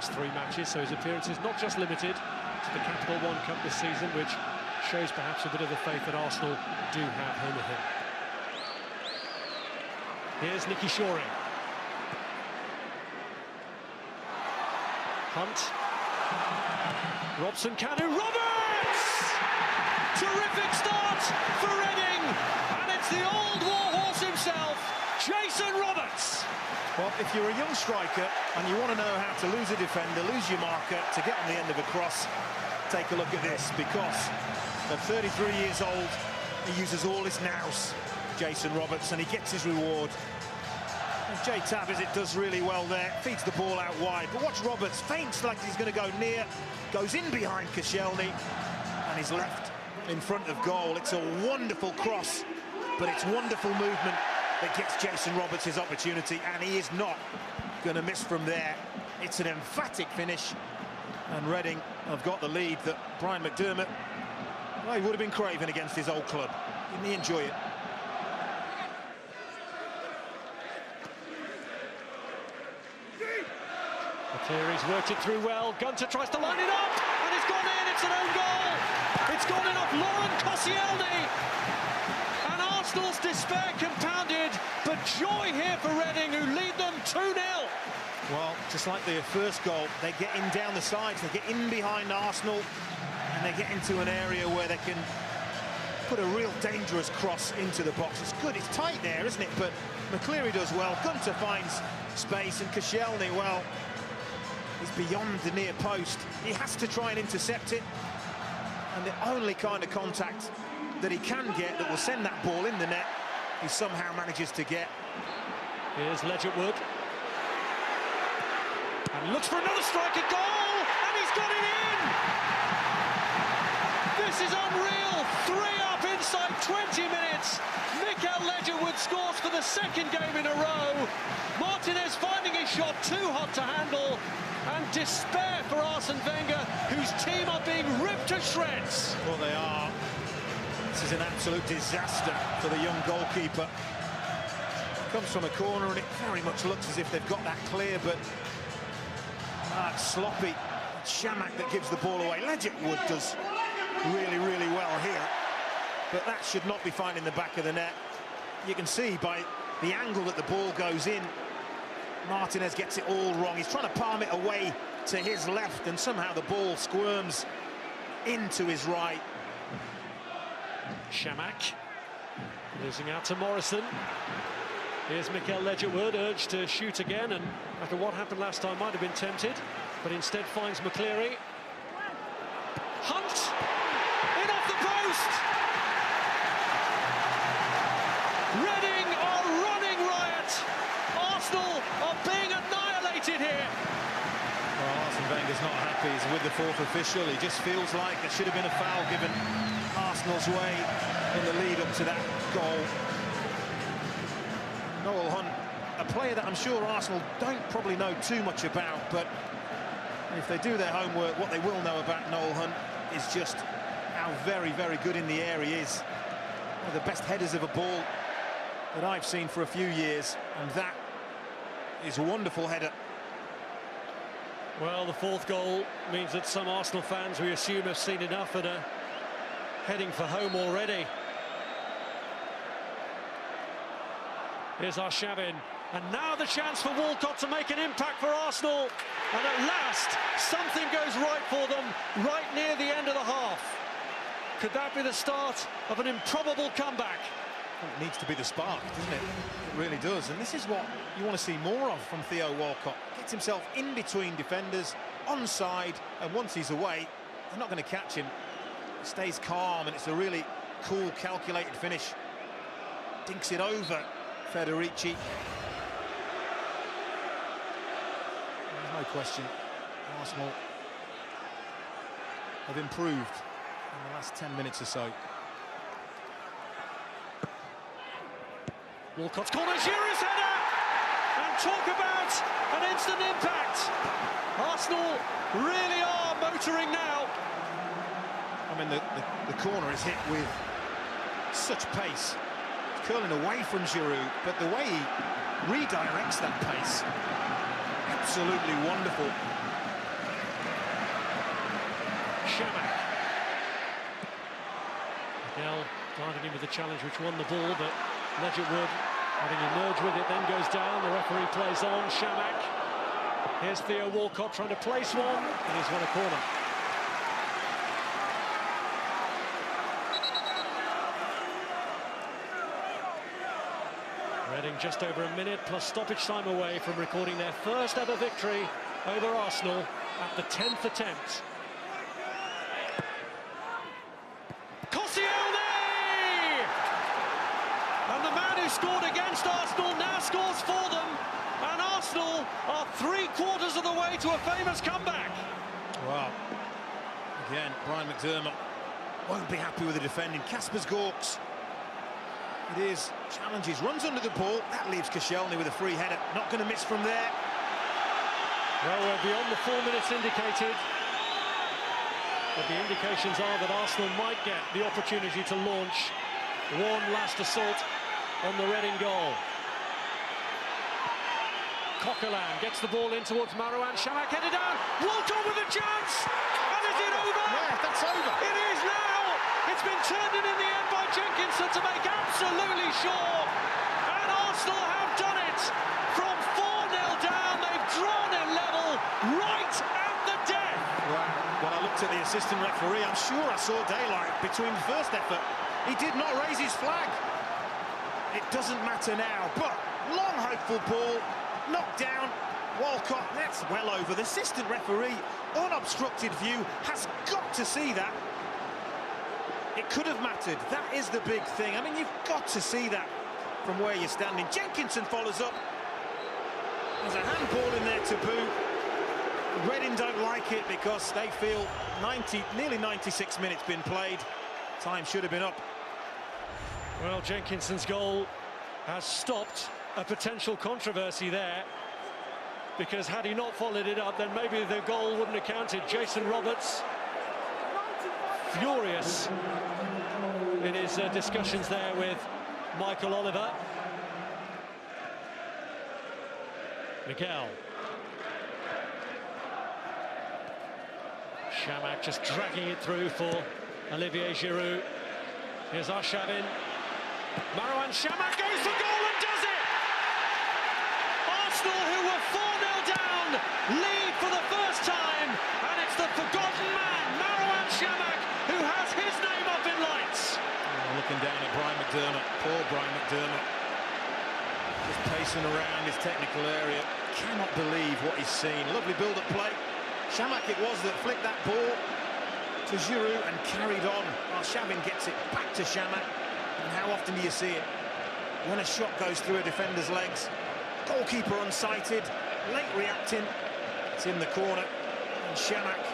Last 3 matches, so his appearance is not just limited to the Capital One Cup this season, which shows perhaps a bit of the faith that Arsenal do have in him. Here's Nicky Shorey. Hunt. Robson Kanu. Roberts! Terrific start for Reading, and it's the old warhorse himself, Jason Roberts. Well, if you're a young striker and you want to know how to lose a defender, lose your marker, to get on the end of a cross, take a look at this, because at 33 years old, he uses all his nous, Jason Roberts, and he gets his reward. And Jay Tabizit does really well there, feeds the ball out wide, but watch Roberts, feints like he's going to go near, goes in behind Koscielny, and he's left in front of goal. It's a wonderful cross, but it's wonderful movement that gets Jason Roberts his opportunity, and he is not going to miss from there. It's an emphatic finish, and Reading have got the lead that Brian McDermott, well, he would have been craving against his old club. Didn't he enjoy it? McCleary's worked it through well. Gunter tries to line it up, and it's gone in. It's an own goal. It's gone in off Laurent Koscielny. And Arsenal's despair compounded, but joy here for Reading, who lead them 2-0. Well, just like their first goal, they get in down the sides, they get in behind Arsenal, and they get into an area where they can put a real dangerous cross into the box. It's good, it's tight there, isn't it? But McCleary does well. Gunter finds space, and Koscielny, well, he's beyond the near post. He has to try and intercept it, and the only kind of contact that he can get that will send that ball in the net, he somehow manages to get. Here's Ledgerwood. And looks for another strike at goal, and he's got it in! This is unreal! 3 up inside 20 minutes. Mickel Ledgerwood scores for the 2nd game in a row. Martinez finding his shot too hot to handle, and despair for Arsene Wenger, whose team are being ripped to shreds. Well, they are. This is an absolute disaster for the young goalkeeper. Comes from a corner, and it very much looks as if they've got that clear, but it's sloppy. It's Chamakh that gives the ball away. Ledgerwood does really, really well here, but that should not be finding the back of the net. You can see by the angle that the ball goes in, Martinez gets it all wrong. He's trying to palm it away to his left, and somehow the ball squirms into his right. Chamakh losing out to Morrison. Here's Mickel Ledgerwood, urged to shoot again, and after what happened last time might have been tempted, but instead finds McCleary. Hunt! In off the post! Reading are running riot! Arsenal are being annihilated here! Well, Arsene Wenger's not happy. He's with the 4th official. He just feels like there should have been a foul given Arsenal's way in the lead up to that goal. Noel Hunt, a player that I'm sure Arsenal don't probably know too much about, but if they do their homework, what they will know about Noel Hunt is just how very, very good in the air he is. One of the best headers of a ball that I've seen for a few years, and that is a wonderful header. Well, the 4th goal means that some Arsenal fans, we assume, have seen enough and are heading for home already. Here's Arshavin, and now the chance for Walcott to make an impact for Arsenal. And at last, something goes right for them, right near the end of the half. Could that be the start of an improbable comeback? It needs to be the spark, doesn't it? It really does, and this is what you want to see more of from Theo Walcott. Gets himself in between defenders, onside, and once he's away, they're not going to catch him. He stays calm, and it's a really cool, calculated finish. Dinks it over Federici. There's no question, Arsenal have improved in the last 10 minutes or so. Walcott's corner, Giroud's header! And talk about an instant impact! Arsenal really are motoring now. I mean, the corner is hit with such pace. It's curling away from Giroud, but the way he redirects that pace, absolutely wonderful. Chamakh. Miguel darting in with the challenge which won the ball, but Ledgerwood, having emerged with it, then goes down. The referee plays on. Chamakh. Here's Theo Walcott trying to place one, and he's won a corner. Reading just over a minute plus stoppage time away from recording their first ever victory over Arsenal at the 10th attempt. Koscielny! And the man who scored against Arsenal now scores for them, and Arsenal are 3/4 of the way to a famous comeback. Wow. Again, Brian McDermott won't be happy with the defending. Kaspers Gorks. It is, challenges, runs under the ball. That leaves Koscielny with a free header. Not going to miss from there. Well, we're beyond the 4 minutes indicated. But the indications are that Arsenal might get the opportunity to launch one last assault on the Reading goal. Coquelin gets the ball in towards Marouane Chamakh, headed down. Walcott with a chance! And is it over? Yeah, that's over. It is now! It's been turned in the end by Jenkinson to make absolutely sure. And Arsenal have done it. From 4-0 down, they've drawn it level right at the death. Right. When I looked at the assistant referee, I'm sure I saw daylight between the first effort. He did not raise his flag. It doesn't matter now, but long hopeful ball, knocked down. Walcott, that's well over. The assistant referee, unobstructed view, has got to see that. It could have mattered. That is the big thing. I mean, you've got to see that from where you're standing. Jenkinson follows up. There's a handball in there to boo. Reading don't like it because they feel nearly 96 minutes been played. Time should have been up. Well, Jenkinson's goal has stopped a potential controversy there, because had he not followed it up, then maybe the goal wouldn't have counted. Jason Roberts, furious in his discussions there with Michael Oliver. Miguel. Chamakh just dragging it through for Olivier Giroud. Here's Arshavin. Marouane Chamakh goes for goal and does it! Arsenal, who were 4-0 down, lead for the first time, and it's the forgotten man, Marouane Chamakh, who has his name up in lights. Looking down at Brian McDermott, poor Brian McDermott. Just pacing around his technical area. Cannot believe what he's seen. Lovely build-up play. Chamakh it was that flicked that ball to Giroud and carried on. Arshavin gets it back to Chamakh. And how often do you see it? When a shot goes through a defender's legs, goalkeeper unsighted, late reacting, it's in the corner, and Chamakh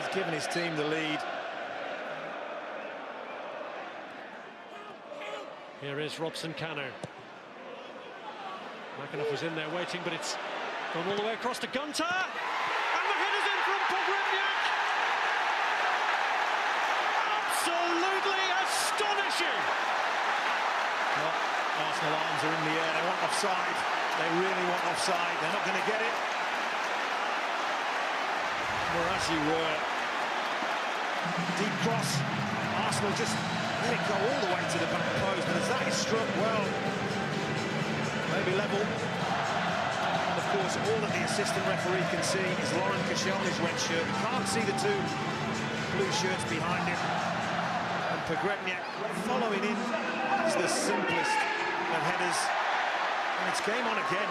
has given his team the lead. Here is Robson Kanu. McAnuff was in there waiting, but it's gone all the way across to Gunter. And the header's in from Pogrebniak. Absolutely astonishing. Well, Arsenal arms are in the air. They want offside. They really want offside. They're not going to get it. Well, as you were. Deep cross. Arsenal just let it go all the way to the back post. And as that is struck, well, maybe level. And of course, all that the assistant referee can see is Laurent Koscielny's red shirt. You can't see the two blue shirts behind him. And Pogrebniak following in. It's the simplest of headers, and it's game on again.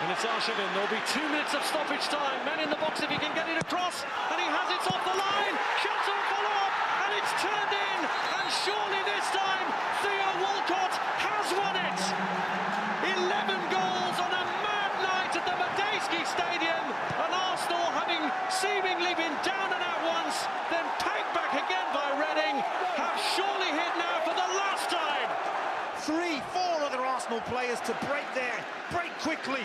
And it's Arshavin. There'll be 2 minutes of stoppage time. Man in the box if he can get it across, and he has it off the line. Shots on follow-up, and it's turned in. And surely this time, Theo Walcott has won it. 11 goals on a mad night at the Madejski Stadium, and Arsenal, having seemingly been down and out once, then pegged back again by Reading, have surely hit now for the last time. 3, 4 other Arsenal players to break there, break quickly,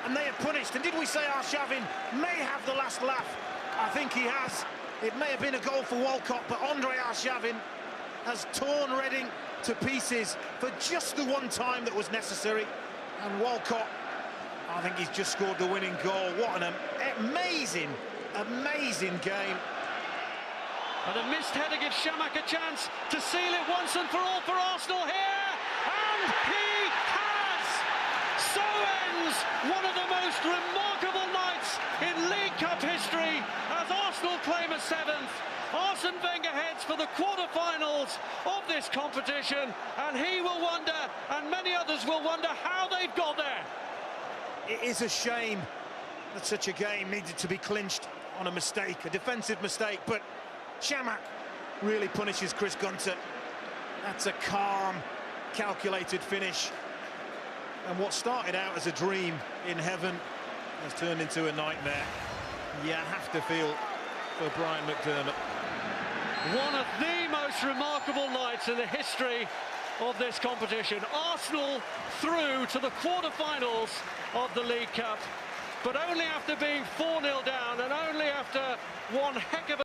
and they are punished. And did we say Arshavin may have the last laugh? I think he has. It may have been a goal for Walcott, but Andre Arshavin has torn Reading to pieces for just the one time that was necessary. And Walcott, I think he's just scored the winning goal. What an amazing Amazing game. And a missed header gives Chamakh a chance to seal it once and for all for Arsenal here. And he has! So ends one of the most remarkable nights in League Cup history as Arsenal claim a 7th. Arsene Wenger heads for the quarter-finals of this competition, and he will wonder, and many others will wonder, how they've got there. It is a shame that such a game needed to be clinched on a mistake, a defensive mistake, but Chamakh really punishes Chris Gunter. That's a calm, calculated finish. And what started out as a dream in heaven has turned into a nightmare. You have to feel for Brian McDermott. One of the most remarkable nights in the history of this competition. Arsenal through to the quarter-finals of the League Cup, but only after being 4-0 down and only after one heck of a